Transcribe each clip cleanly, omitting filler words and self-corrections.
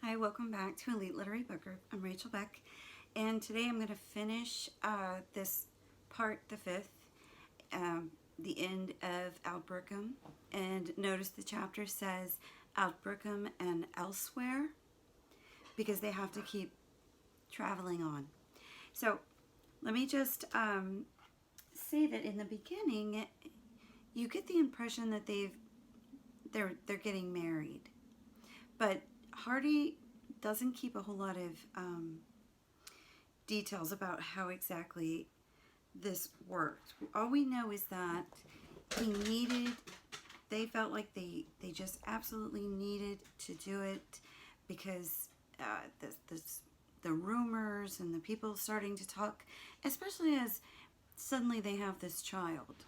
Hi, welcome back to Elite Literary Book Group. I'm Rachel Beck, and today I'm going to finish this part, the fifth, the end of Aldbrickham. And notice the chapter says Aldbrickham and elsewhere because they have to keep traveling on. So let me just say that in the beginning, you get the impression that they're getting married, but Hardy doesn't keep a whole lot of details about how exactly this worked. All we know is that they felt like they just absolutely needed to do it because the rumors and the people starting to talk, especially as suddenly they have this child,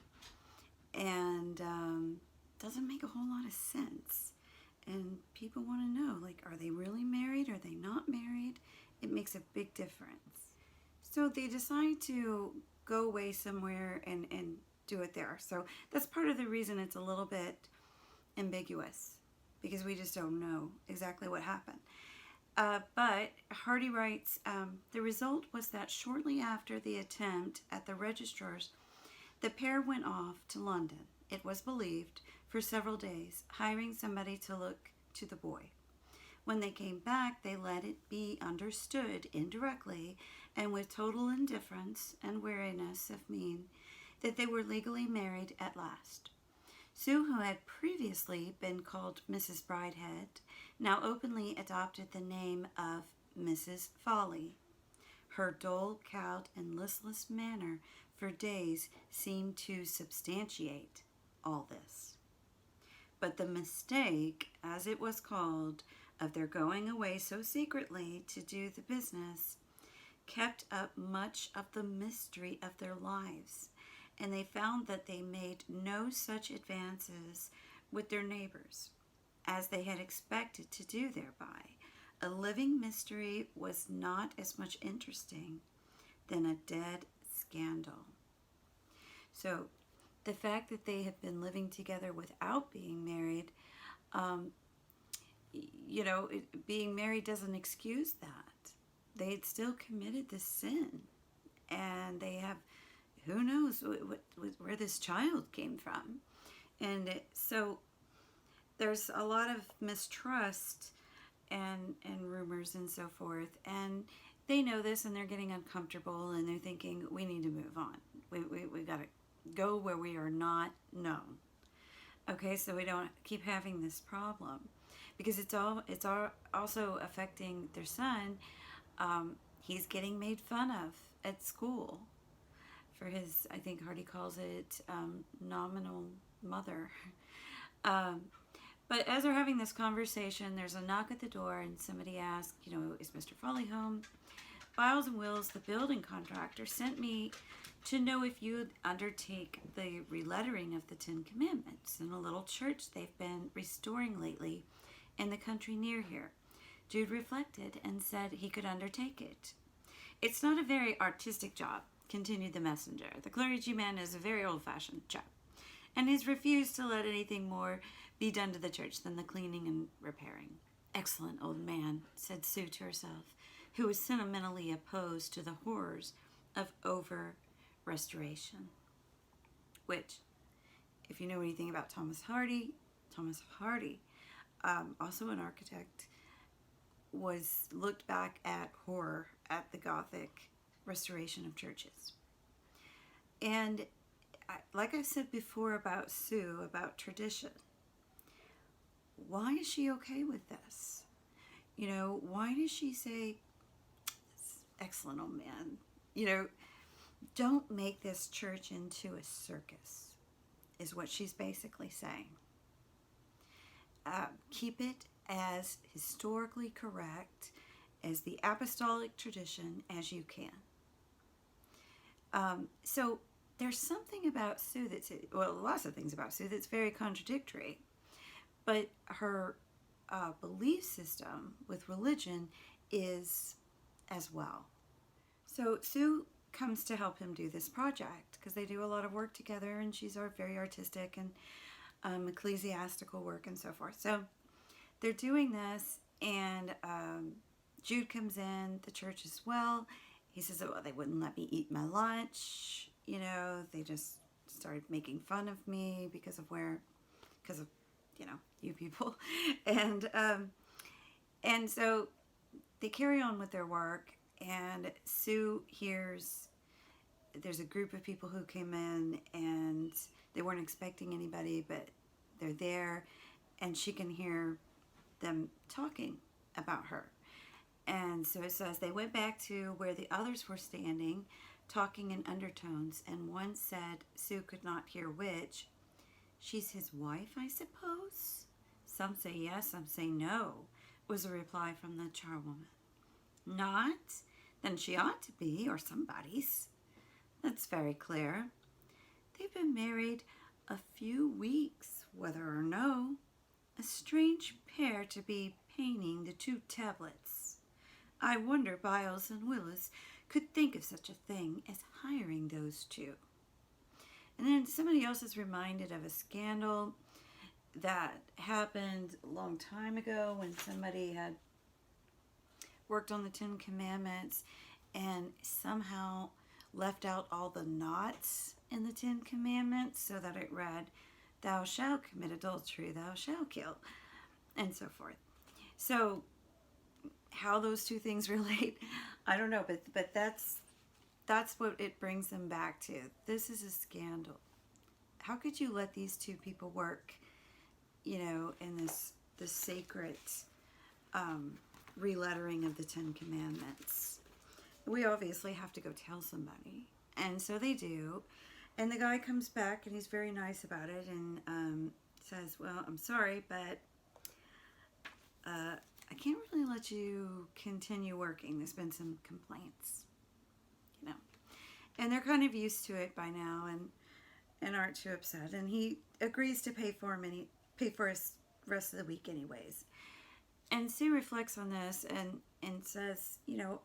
and doesn't make a whole lot of sense. And people want to know, like, are they really married? Are they not married? It makes a big difference. So they decide to go away somewhere and do it there. So that's part of the reason it's a little bit ambiguous, because we just don't know exactly what happened. But Hardy writes, the result was that shortly after the attempt at the registrar's, the pair went off to London, it was believed, for several days, hiring somebody to look to the boy. When they came back, they let it be understood indirectly and with total indifference and weariness of mien that they were legally married at last. Sue, who had previously been called Mrs. Bridehead, now openly adopted the name of Mrs. Folly. Her dull, cowed, and listless manner for days seemed to substantiate all this. But the mistake, as it was called, of their going away so secretly to do the business, kept up much of the mystery of their lives, and they found that they made no such advances with their neighbors as they had expected to do thereby. A living mystery was not as much interesting than a dead scandal. So the fact that they have been living together without being married, being married doesn't excuse that. They had still committed this sin, and they have, who knows where this child came from. And so there's a lot of mistrust and rumors and so forth, and they know this, and they're getting uncomfortable, and they're thinking, we need to move on. We got to go where we are not known. Okay, so we don't keep having this problem, because it's also affecting their son. He's getting made fun of at school for his, I think Hardy calls it, nominal mother. But as they're having this conversation, there's a knock at the door, and somebody asks, is Mr. Folly home? Files and Wills, the building contractor, sent me to know if you'd undertake the relettering of the Ten Commandments in a little church they've been restoring lately in the country near here. Jude reflected and said he could undertake it. It's not a very artistic job, continued the messenger. The clergyman is a very old-fashioned chap, and he's refused to let anything more be done to the church than the cleaning and repairing. Excellent old man, said Sue to herself, who was sentimentally opposed to the horrors of over-restoration. Which, if you know anything about Thomas Hardy, also an architect, was looked back at horror at the Gothic restoration of churches. And like I said before about Sue, about tradition, why is she okay with this? Why does she say, excellent old man, don't make this church into a circus, is what she's basically saying. Keep it as historically correct, as the apostolic tradition as you can. So there's something about Sue lots of things about Sue that's very contradictory, but her belief system with religion is as well. So Sue comes to help him do this project because they do a lot of work together, and she's very artistic and ecclesiastical work and so forth. So they're doing this, And Jude comes in the church as well. He says, "Oh, they wouldn't let me eat my lunch. They just started making fun of me because of you people." And so they carry on with their work, and Sue hears there's a group of people who came in, and they weren't expecting anybody, but they're there, and she can hear them talking about her. And so it says they went back to where the others were standing, talking in undertones, and one said, Sue could not hear which, "She's his wife, I suppose?" Some say yes, some say no, was a reply from the charwoman. "Not? Then she ought to be, or somebody's. That's very clear. They've been married a few weeks, whether or no. A strange pair to be painting the two tablets. I wonder Biles and Willis could think of such a thing as hiring those two." And then somebody else is reminded of a scandal that happened a long time ago when somebody had worked on the Ten Commandments and somehow left out all the nots in the Ten Commandments so that it read, "Thou shalt commit adultery, thou shalt kill," and so forth. So how those two things relate, I don't know, but that's what it brings them back to. This is a scandal. How could you let these two people work, in this sacred relettering of the Ten Commandments? We obviously have to go tell somebody, and so they do. And the guy comes back, and he's very nice about it, and says, "Well, I'm sorry, but I can't really let you continue working. There's been some complaints, And they're kind of used to it by now, and aren't too upset. And he agrees to pay for his rest of the week anyways. And Sue reflects on this and says,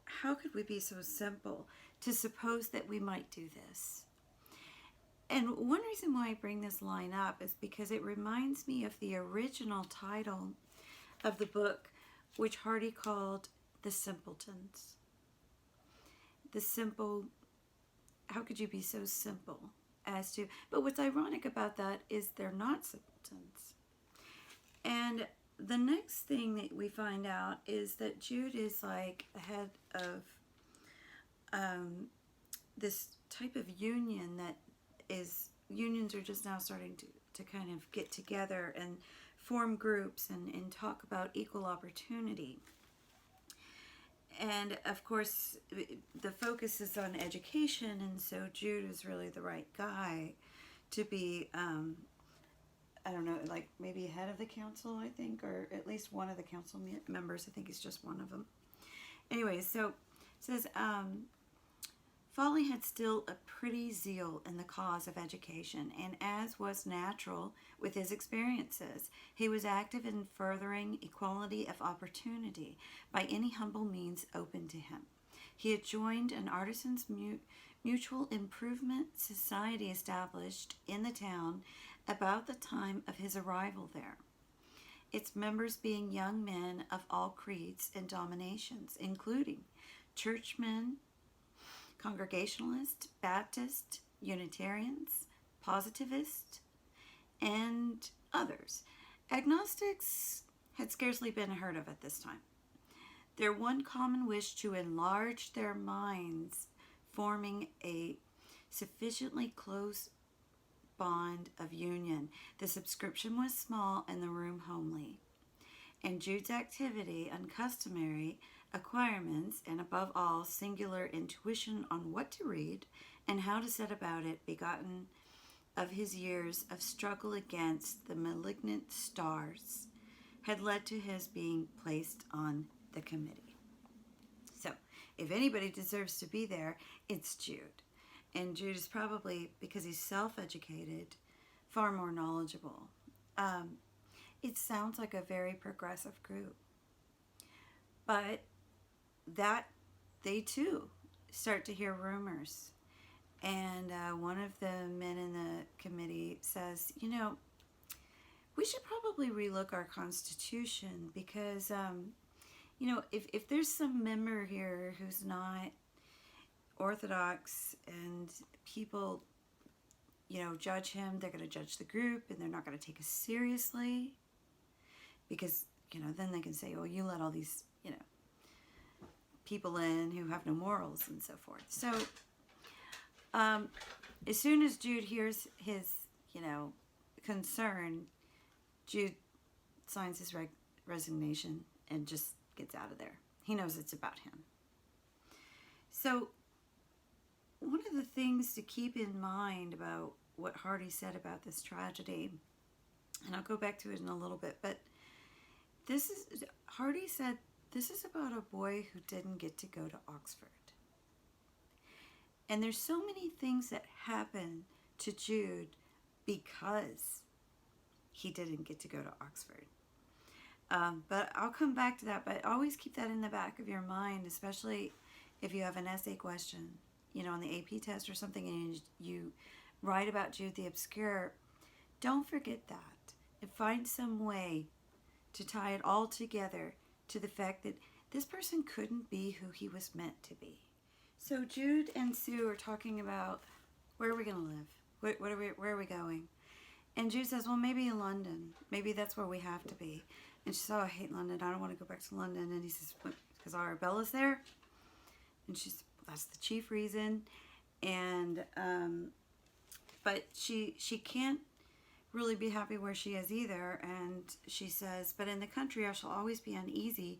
how could we be so simple to suppose that we might do this? And one reason why I bring this line up is because it reminds me of the original title of the book, which Hardy called The Simpletons. How could you be so simple as to, but what's ironic about that is they're not simpletons. And the next thing that we find out is that Jude is like the head of this type of union unions are just now starting to kind of get together and form groups and talk about equal opportunity. And of course, the focus is on education, and so Jude is really the right guy to be, I don't know, like maybe head of the council, I think, or at least one of the council members. I think he's just one of them. Anyway, so it says, Folly had still a pretty zeal in the cause of education, and as was natural with his experiences, he was active in furthering equality of opportunity by any humble means open to him. He had joined an artisans' mutual improvement society established in the town about the time of his arrival there, its members being young men of all creeds and denominations, including churchmen, Congregationalists, Baptists, Unitarians, Positivists, and others. Agnostics had scarcely been heard of at this time. Their one common wish to enlarge their minds, forming a sufficiently close bond of union. The subscription was small and the room homely. And Jude's activity, uncustomary acquirements, and above all, singular intuition on what to read and how to set about it, begotten of his years of struggle against the malignant stars, had led to his being placed on the committee. So, if anybody deserves to be there, it's Jude. And Jude is probably, because he's self-educated, far more knowledgeable. It sounds like a very progressive group. But that they too start to hear rumors. And one of the men in the committee says, we should probably relook our Constitution because if there's some member here who's not Orthodox and people, judge him, they're going to judge the group and they're not going to take us seriously because, then they can say, oh, you let all these, people in who have no morals and so forth. So, as soon as Jude hears his, concern, Jude signs his resignation and just gets out of there. He knows it's about him. So, one of the things to keep in mind about what Hardy said about this tragedy, and I'll go back to it in a little bit, but Hardy said, this is about a boy who didn't get to go to Oxford. And there's so many things that happen to Jude because he didn't get to go to Oxford. But I'll come back to that, but always keep that in the back of your mind, especially if you have an essay question, on the AP test or something, and you write about Jude the Obscure. Don't forget that and find some way to tie it all together to the fact that this person couldn't be who he was meant to be. So Jude and Sue are talking about, where are we going to live? Where are we going? And Jude says, well, maybe in London. Maybe that's where we have to be. And she says, oh, I hate London. I don't want to go back to London. And he says, because Arabella's there? And she's, that's the chief reason. And, but she can't really be happy where she is either. And she says, but in the country I shall always be uneasy,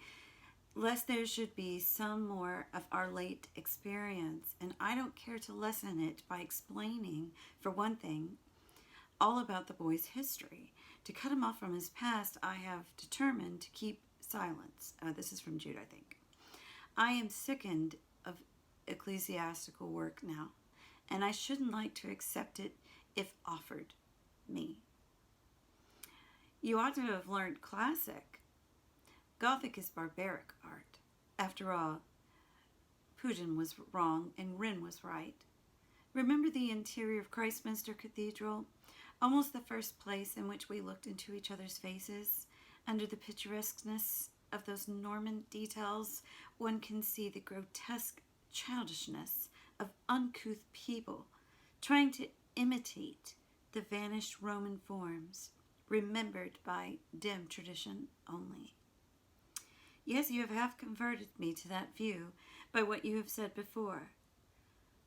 lest there should be some more of our late experience. And I don't care to lessen it by explaining, for one thing, all about the boy's history. To cut him off from his past, I have determined to keep silence. This is from Jude, I think. I am sickened of ecclesiastical work now, and I shouldn't like to accept it if offered me. You ought to have learned classic. Gothic is barbaric art. After all, Pugin was wrong and Wren was right. Remember the interior of Christminster Cathedral? Almost the first place in which we looked into each other's faces. Under the picturesqueness of those Norman details, one can see the grotesque childishness of uncouth people trying to imitate the vanished Roman forms, remembered by dim tradition only. Yes, you have half converted me to that view by what you have said before.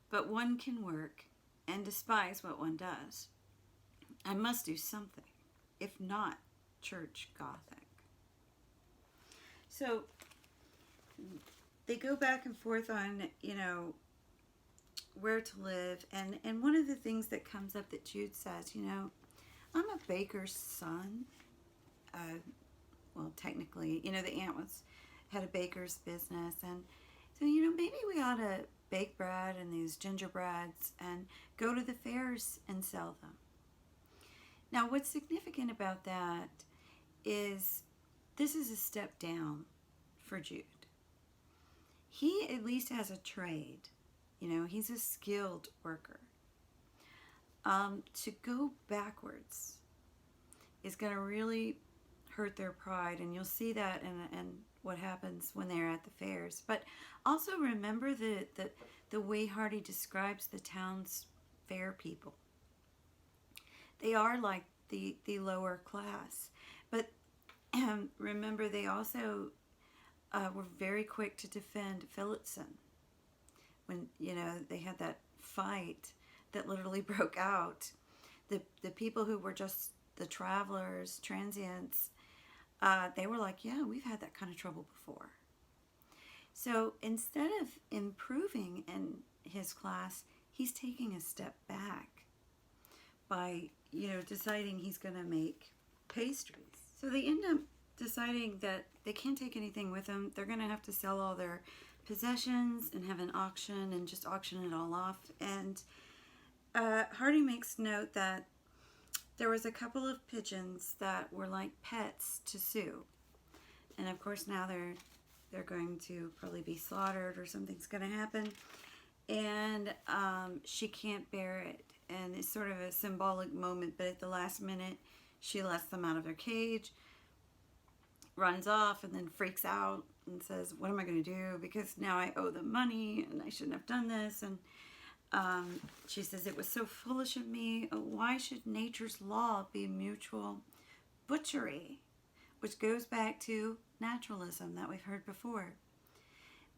But one can work and despise what one does. I must do something, if not church Gothic. So they go back and forth on, where to live. And one of the things that comes up that Jude says, I'm a baker's son. Well, technically, the aunt had a baker's business. And so, maybe we ought to bake bread and these gingerbreads and go to the fairs and sell them. Now, what's significant about that is this is a step down for Jude. He at least has a trade. He's a skilled worker. To go backwards is going to really hurt their pride, and you'll see that in what happens when they're at the fairs. But also remember the way Hardy describes the town's fair people. They are like the lower class. But remember, they also were very quick to defend Phillotson when, they had that fight that literally broke out. The people who were just the travelers, transients, they were like, yeah, we've had that kind of trouble before. So instead of improving in his class, he's taking a step back by, deciding he's going to make pastries. So they end up deciding that they can't take anything with them. They're going to have to sell all their possessions and have an auction and just auction it all off. And Hardy makes note that there was a couple of pigeons that were like pets to Sue. And of course now they're going to probably be slaughtered or something's going to happen. And she can't bear it. And it's sort of a symbolic moment, but at the last minute, she lets them out of their cage, runs off and then freaks out and says, what am I going to do? Because now I owe them money and I shouldn't have done this. And she says, it was so foolish of me. Why should nature's law be mutual butchery? Which goes back to naturalism that we've heard before.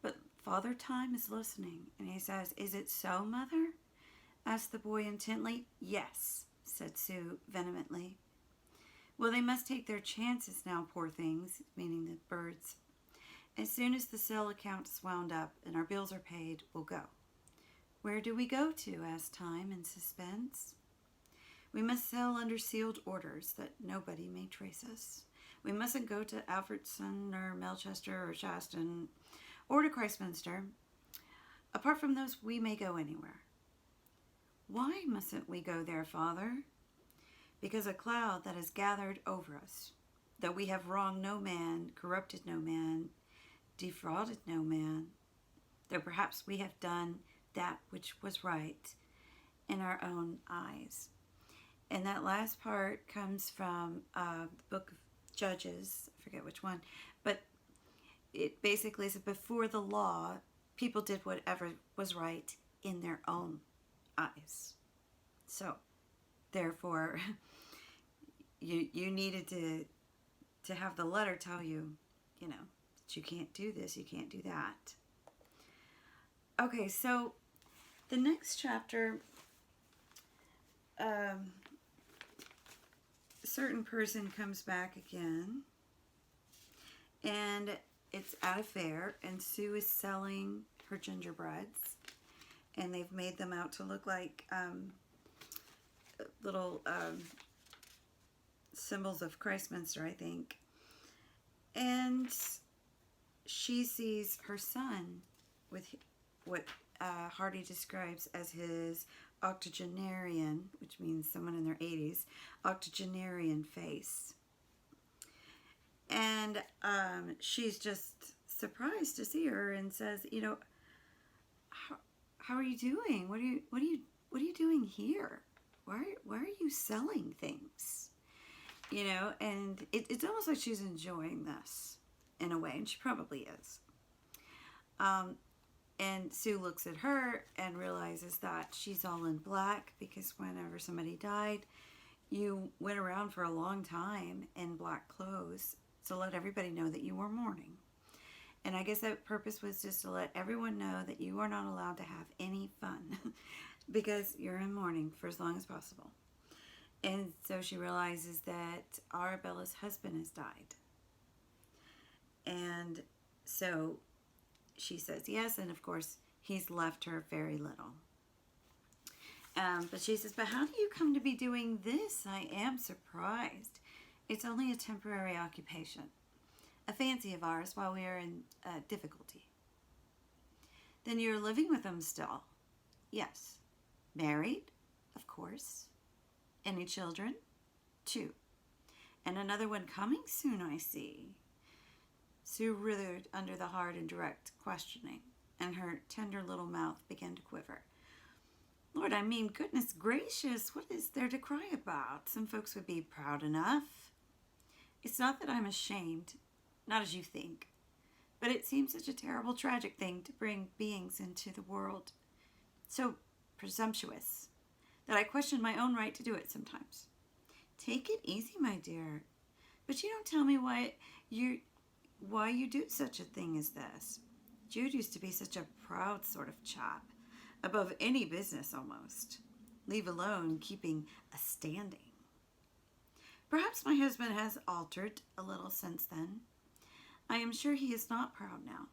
But Father Time is listening, and he says, is it so, Mother? Asked the boy intently. Yes, said Sue vehemently. Well, they must take their chances now, poor things, meaning the birds. As soon as the sale account is wound up and our bills are paid, we'll go. Where do we go to? Asked Time in suspense. We must sell under sealed orders that nobody may trace us. We mustn't go to Alfredson or Melchester or Shaston or to Christminster. Apart from those, we may go anywhere. Why mustn't we go there, Father? Because a cloud that has gathered over us, that we have wronged no man, corrupted no man, defrauded no man, though perhaps we have done that which was right in our own eyes. And that last part comes from the book of Judges, I forget which one, but it basically says before the law, people did whatever was right in their own eyes. So, therefore, you needed to have the letter tell you, that you can't do this, you can't do that. Okay, so the next chapter, a certain person comes back again, and it's at a fair, and Sue is selling her gingerbreads, and they've made them out to look like little symbols of Christminster, I think. And she sees her son with what Hardy describes as his octogenarian, which means someone in their 80s, octogenarian face. And she's just surprised to see her and says, how are you doing? What are you doing here? Why are you selling things? And it's almost like she's enjoying this in a way, and she probably is. And Sue looks at her and realizes that she's all in black because whenever somebody died, you went around for a long time in black clothes to let everybody know that you were mourning. And I guess that purpose was just to let everyone know that you are not allowed to have any fun because you're in mourning for as long as possible. And so she realizes that Arabella's husband has died. And so she says yes, and of course he's left her very little. But she says, but how do you come to be doing this? I am surprised. It's only a temporary occupation, a fancy of ours while we are in difficulty. Then you're living with them still? Yes. Married? Of course. Any children? 2. And another one coming soon, I see. Sue writhed under the hard and direct questioning, and her tender little mouth began to quiver. Lord, I mean, goodness gracious, what is there to cry about? Some folks would be proud enough. It's not that I'm ashamed, not as you think, but it seems such a terrible, tragic thing to bring beings into the world. So presumptuous that I question my own right to do it sometimes. Take it easy, my dear. But you don't tell me why you do such a thing as this. Jude used to be such a proud sort of chap, above any business almost, leave alone keeping a standing. Perhaps my husband has altered a little since then. I am sure he is not proud now.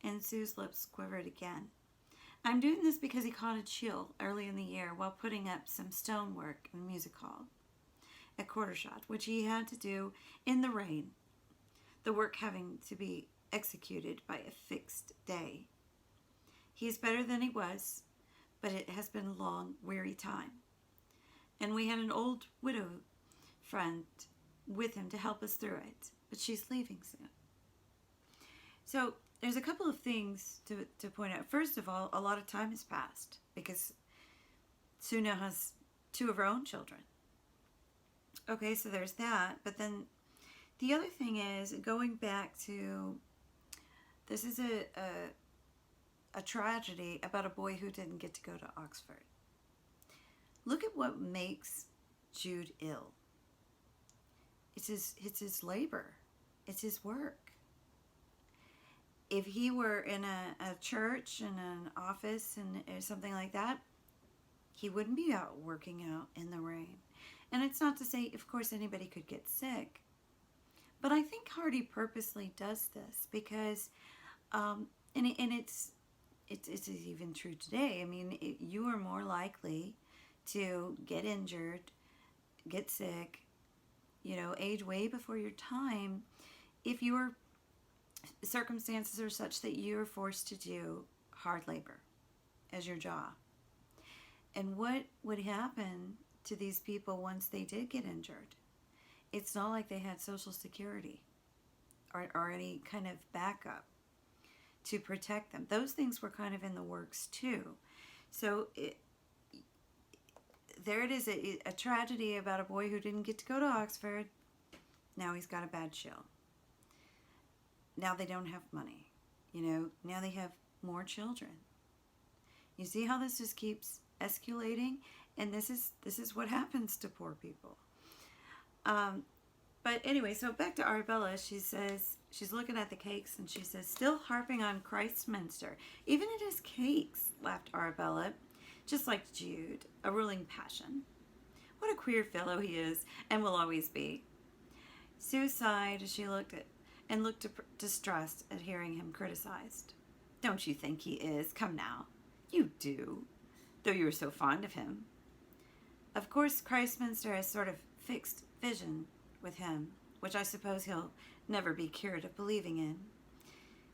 And Sue's lips quivered again. I'm doing this because he caught a chill early in the year while putting up some stonework in the music hall at Quartershot, which he had to do in the rain, the work having to be executed by a fixed day. He is better than he was, but it has been a long, weary time. And we had an old widow friend with him to help us through it, but she's leaving soon. So there's a couple of things to point out. First of all, a lot of time has passed because Sue now has 2 of her own children. Okay, so there's that, but then The other thing is, going back to, this is a tragedy about a boy who didn't get to go to Oxford. Look at what makes Jude ill. It's his labor. It's his work. If he were in a church, in an office, and something like that, he wouldn't be out working out in the rain. And it's not to say, of course, anybody could get sick. But I think Hardy purposely does this because, and it's even true today. I mean, you are more likely to get injured, get sick, age way before your time if your circumstances are such that you're forced to do hard labor as your job. And what would happen to these people once they did get injured? It's not like they had Social Security or any kind of backup to protect them. Those things were kind of in the works too. So there it is, a tragedy about a boy who didn't get to go to Oxford. Now he's got a bad chill. Now they don't have money. Now they have more children. You see how this just keeps escalating? And this is what happens to poor people. But anyway, so back to Arabella. She says, she's looking at the cakes and she says, still harping on Christminster. Even in his cakes, laughed Arabella, just like Jude, a ruling passion. What a queer fellow he is and will always be. Sue sighed as she looked distressed at hearing him criticized. Don't you think he is? Come now. You do, though you are so fond of him. Of course, Christminster has sort of fixed vision with him, which I suppose he'll never be cured of believing in.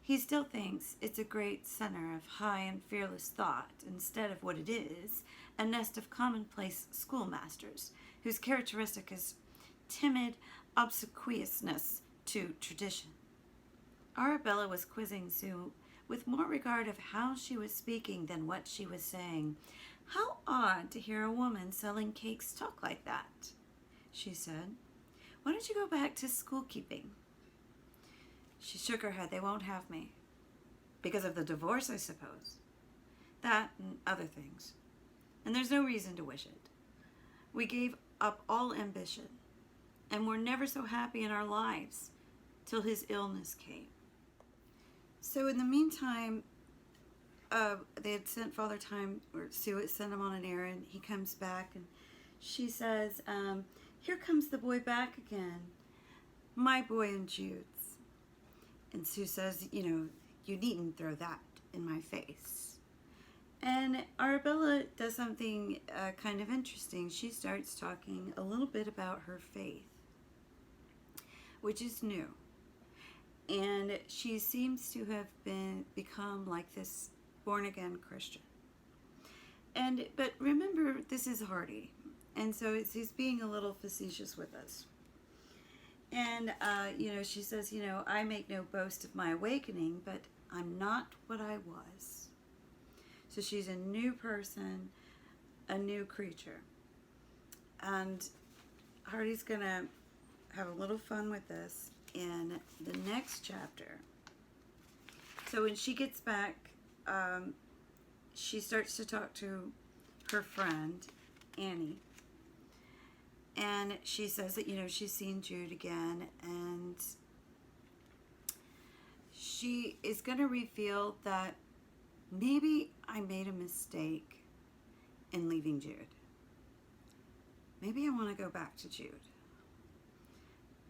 He still thinks it's a great center of high and fearless thought, instead of what it is, a nest of commonplace schoolmasters, whose characteristic is timid obsequiousness to tradition. Arabella was quizzing Sue with more regard of how she was speaking than what she was saying. How odd to hear a woman selling cakes talk like that, she said. Why don't you go back to school-keeping? She shook her head. They won't have me. Because of the divorce, I suppose. That and other things. And there's no reason to wish it. We gave up all ambition, and were never so happy in our lives till his illness came. So in the meantime, they had sent Father Time, or Sue had sent him on an errand. He comes back and she says, here comes the boy back again. My boy and Jude's. And Sue says, you needn't throw that in my face. And Arabella does something kind of interesting. She starts talking a little bit about her faith, which is new. And she seems to have become like this born-again Christian. But remember, this is Hardy. And so he's being a little facetious with us. And, she says, I make no boast of my awakening, but I'm not what I was. So she's a new person, a new creature. And Hardy's going to have a little fun with this in the next chapter. So when she gets back, she starts to talk to her friend, Annie. And she says that, she's seen Jude again, and she is going to reveal that maybe I made a mistake in leaving Jude. Maybe I want to go back to Jude.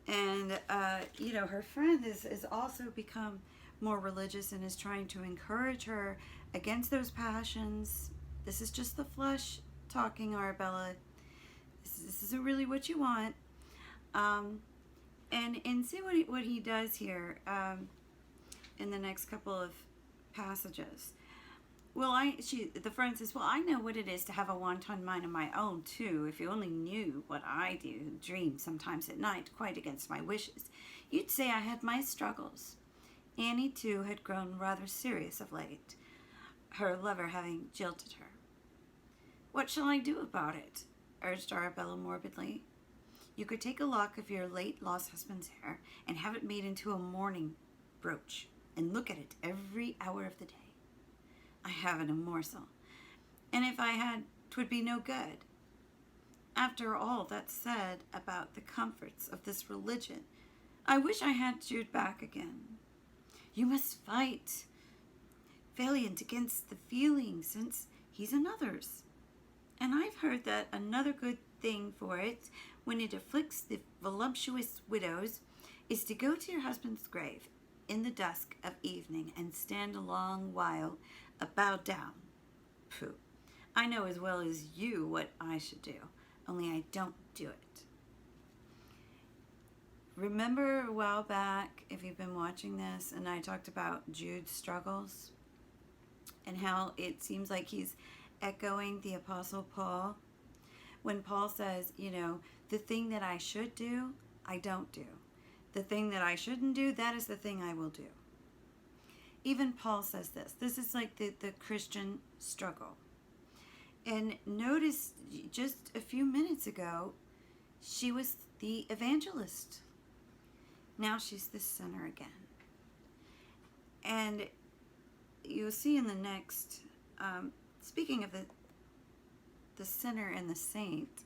And, her friend has also become more religious and is trying to encourage her against those passions. This is just the flesh talking, Arabella. This isn't really what you want. And see what he does here in the next couple of passages. The friend says, well, I know what it is to have a wanton mind of my own, too. If you only knew what I do, dream sometimes at night, quite against my wishes, you'd say I had my struggles. Annie, too, had grown rather serious of late, her lover having jilted her. What shall I do about it? Urged Arabella morbidly. You could take a lock of your late lost husband's hair and have it made into a mourning brooch and look at it every hour of the day. I haven't a morsel, and if I had, 'twould be no good. After all that's said about the comforts of this religion, I wish I had Jude back again. You must fight valiant against the feeling, since he's another's. And I've heard that another good thing for it, when it afflicts the voluptuous widows, is to go to your husband's grave in the dusk of evening and stand a long while bowed down. Pooh! I know as well as you what I should do, only I don't do it. Remember a while back, if you've been watching this, and I talked about Jude's struggles and how it seems like he's echoing the Apostle Paul when Paul says, the thing that I should do, I don't do. The thing that I shouldn't do, that is the thing I will do. Even Paul says this. This is like the Christian struggle. And notice just a few minutes ago, she was the evangelist. Now she's the sinner again. And you'll see in the next, speaking of the sinner and the saint,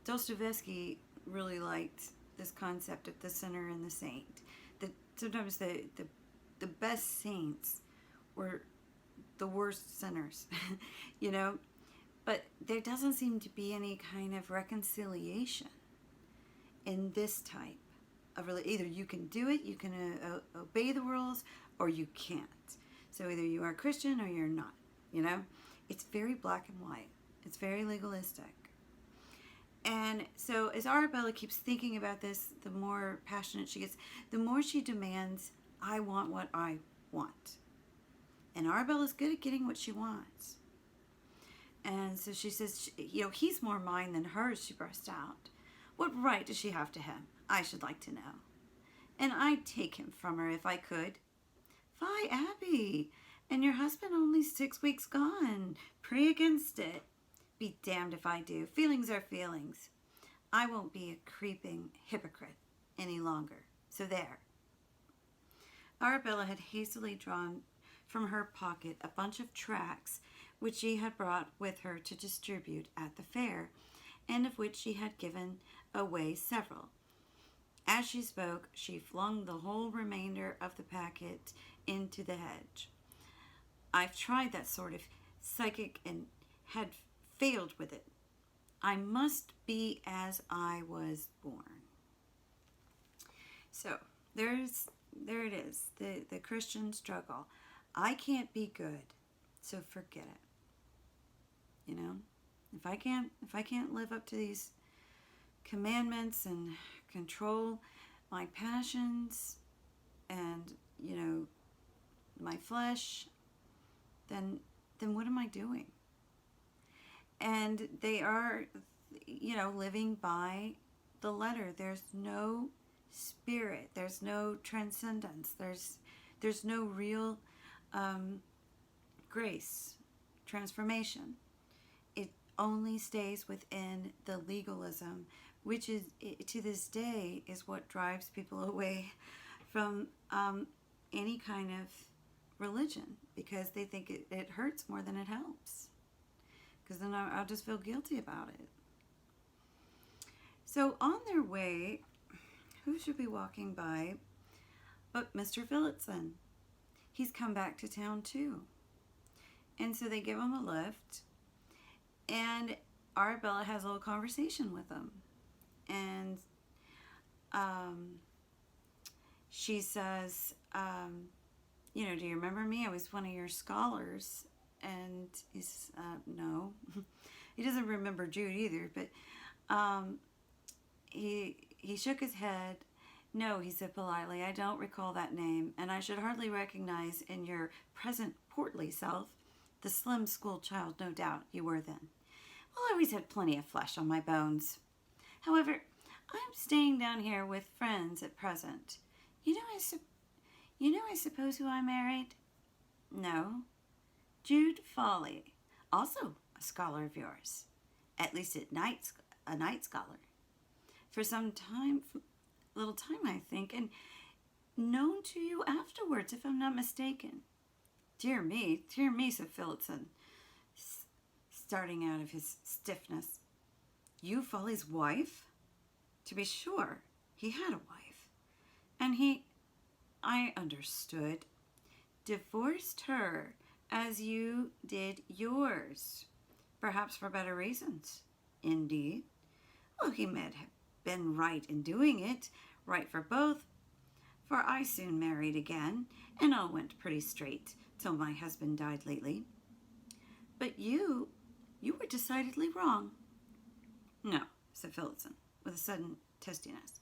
Dostoevsky really liked this concept of the sinner and the saint. That sometimes the best saints were the worst sinners, But there doesn't seem to be any kind of reconciliation in this type of religion. Either you can do it, you can obey the rules, or you can't. So either you are Christian or you're not, It's very black and white. It's very legalistic. And so as Arabella keeps thinking about this, the more passionate she gets, the more she demands, I want what I want. And Arabella's good at getting what she wants. And so she says, he's more mine than hers, she burst out. What right does she have to him? I should like to know. And I'd take him from her if I could. Fie, Abby, and your husband only 6 weeks gone. Pray against it. Be damned if I do. Feelings are feelings. I won't be a creeping hypocrite any longer. So there. Arabella had hastily drawn from her pocket a bunch of tracts which she had brought with her to distribute at the fair, and of which she had given away several. As she spoke, she flung the whole remainder of the packet into the hedge. I've tried that sort of psychic and had failed with it. I must be as I was born. So there it is, the Christian struggle. I can't be good, so forget it. If I can't live up to these commandments and control my passions and my flesh, then what am I doing? And they are living by the letter. There's no spirit, there's no transcendence, there's no real grace, transformation. It only stays within the legalism, which is, to this day, is what drives people away from any kind of religion, because they think it hurts more than it helps, because then I'll just feel guilty about it. So on their way, who should be walking by but Mr. Phillotson? He's come back to town too. And so they give him a lift, and Arabella has a little conversation with him. And she says, do you remember me? I was one of your scholars. And he's, no. He doesn't remember Jude either, but he shook his head. No, he said politely, I don't recall that name, and I should hardly recognize in your present portly self the slim school child, no doubt, you were then. Well, I always had plenty of flesh on my bones. However, I'm staying down here with friends at present. I suppose who I married? No. Jude Folly, also a scholar of yours. At least a night scholar. for some time, little time, I think, and known to you afterwards, if I'm not mistaken. Dear me, said Phillotson, starting out of his stiffness. You, Folly's wife? To be sure, he had a wife, and I understood, divorced her as you did yours, perhaps for better reasons. Indeed. Well, he might have been right in doing it, right for both, for I soon married again, and all went pretty straight till my husband died lately. But you were decidedly wrong. No, said Phillotson, with a sudden testiness.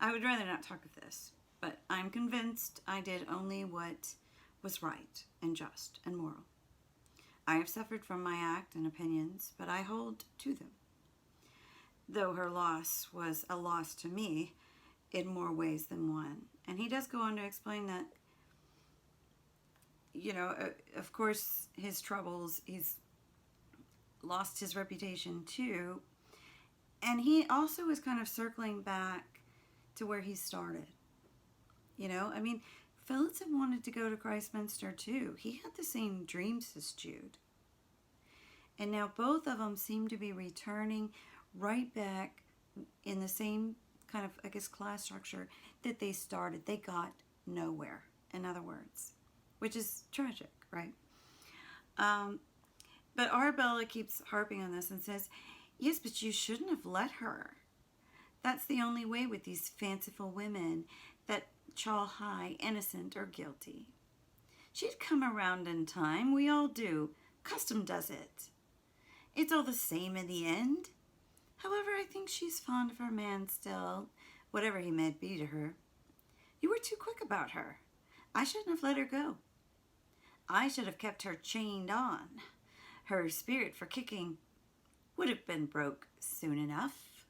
I would rather not talk of this, but I'm convinced I did only what was right and just and moral. I have suffered from my act and opinions, but I hold to them. Though her loss was a loss to me in more ways than one. And he does go on to explain that, of course, his troubles, he's lost his reputation too. And he also is kind of circling back to where he started. Phillotson wanted to go to Christminster too. He had the same dreams as Jude. And now both of them seem to be returning right back in the same kind of, class structure that they started. They got nowhere, in other words, which is tragic, right? But Arabella keeps harping on this and says, yes, but you shouldn't have let her. That's the only way with these fanciful women that chaw high, innocent or guilty. She'd come around in time. We all do. Custom does it. It's all the same in the end. However, I think she's fond of her man still, whatever he may be to her. You were too quick about her. I shouldn't have let her go. I should have kept her chained on. Her spirit for kicking would have been broke soon enough.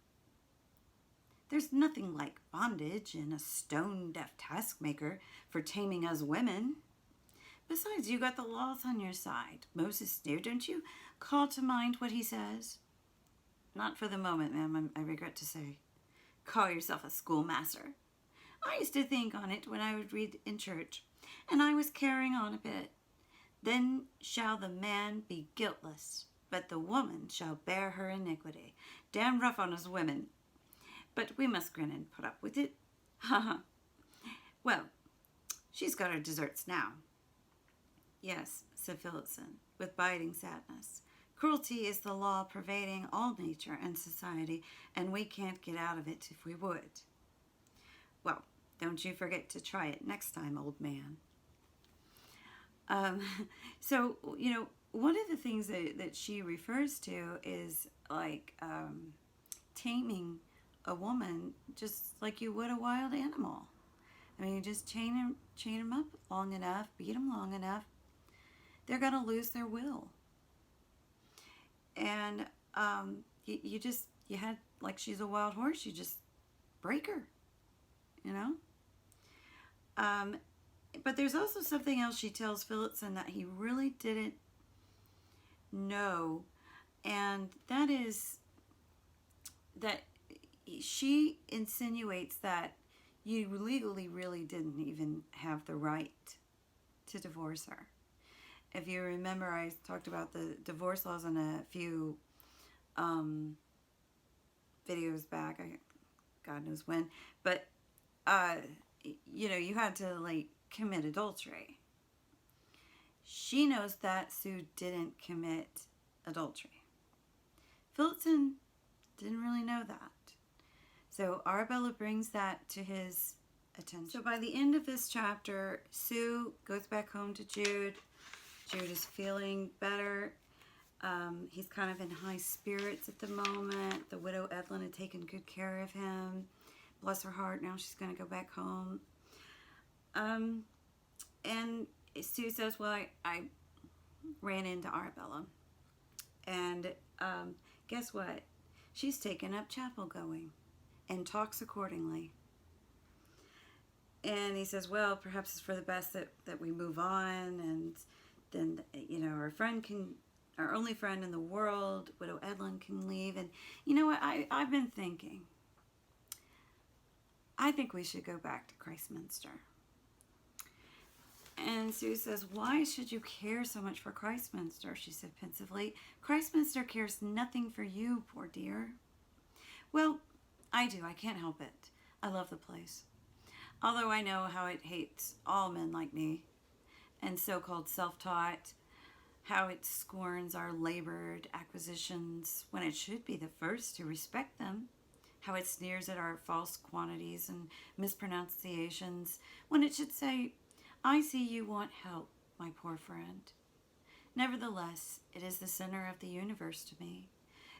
There's nothing like bondage and a stone-deaf taskmaker for taming us women. Besides, you got the laws on your side. Moses knew, don't you call to mind what he says? Not for the moment, ma'am, I regret to say. Call yourself a schoolmaster. I used to think on it when I would read in church, and I was carrying on a bit. Then shall the man be guiltless, but the woman shall bear her iniquity. Damn rough on us women. But we must grin and put up with it. Ha ha. Well, she's got her deserts now. Yes, said Phillotson, with biting sadness. Cruelty is the law pervading all nature and society, and we can't get out of it if we would. Well, don't you forget to try it next time, old man. So, one of the things that she refers to is taming a woman just like you would a wild animal. You just chain them up long enough, beat them long enough, they're going to lose their will. And you had, like she's a wild horse, you just break her, But there's also something else she tells Phillotson that he really didn't know, and that is that she insinuates that you legally really didn't even have the right to divorce her. If you remember, I talked about the divorce laws in a few videos back. God knows when. But, you had to, commit adultery. She knows that Sue didn't commit adultery. Phillotson didn't really know that. So Arabella brings that to his attention. So by the end of this chapter, Sue goes back home to Jude. Jude is feeling better. He's kind of in high spirits at the moment. The widow Edlin had taken good care of him. Bless her heart, now she's going to go back home. And Sue says, well, I ran into Arabella. And guess what? She's taken up chapel going and talks accordingly. And he says, well, perhaps it's for the best that we move on, and then, our only friend in the world, Widow Edlin, can leave. And you know what? I've been thinking, I think we should go back to Christminster. And Sue says, why should you care so much for Christminster? She said pensively. Christminster cares nothing for you, poor dear. Well, I do. I can't help it. I love the place. Although I know how it hates all men like me and so-called self-taught, how it scorns our labored acquisitions when it should be the first to respect them, how it sneers at our false quantities and mispronunciations when it should say, I see you want help, my poor friend. Nevertheless, it is the center of the universe to me,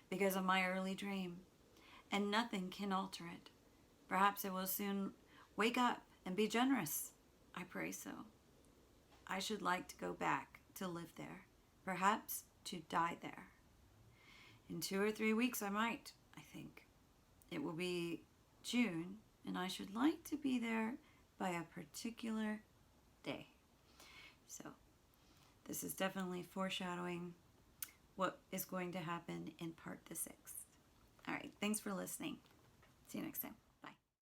because of my early dream, and nothing can alter it. Perhaps it will soon wake up and be generous. I pray so. I should like to go back to live there, perhaps to die there. In 2 or 3 weeks I might, I think. It will be June, and I should like to be there by a particular day. So this is definitely foreshadowing what is going to happen in part the 6th. All right, thanks for listening. See you next time.